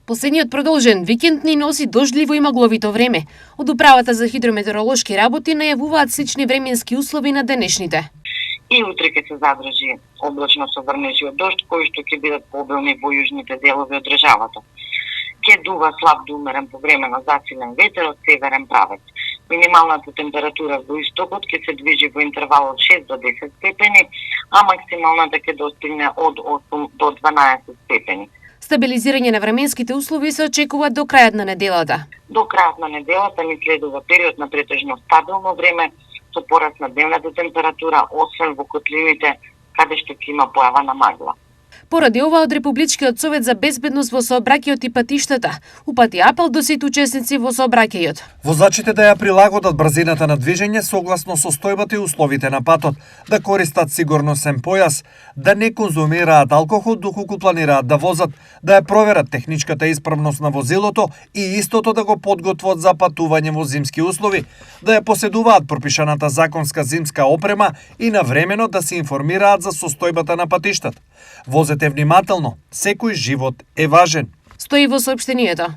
Последниот продолжен викенд ни носи дождливо и магловито време. Од управата за хидрометеоролошки работи најавуваат слични временски услови на денешните. И утре ќе се задржи облачно со врнежи од дожд, кои што ќе бидат пообилни во јужните делови од државата. Ќе дува слаб до умерен повремено засилен ветер од северен правец. Минималната температура во истокот ќе се движи во интервал од 6 до 10 степени, а максималната ќе достигне од 8 до 12 степени. Стабилизирање на временските услови се очекува до крајот на неделата. До крајот на неделата ни следува период на претежно стабилно време со пораст на дневната температура, освен во котлините каде што ќе има појава на магла. Поради ова од Републичкиот совет за безбедност во сообраќајот и патиштата упати апел до сите учесници во сообраќајот. Возачите да ја прилагодат брзината на движење согласно состојбата и условите на патот, да користат сигурносен појас, да не конзумираат алкохол доколку планираат да возат, да ја проверат техничката исправност на возилото и истото да го подготват за патување во зимски услови, да ја поседуваат пропишаната законска зимска опрема и навремено да се информираат за состојбата на патиштата. Возете внимателно, секој живот е важен. Стои во соопштенијето.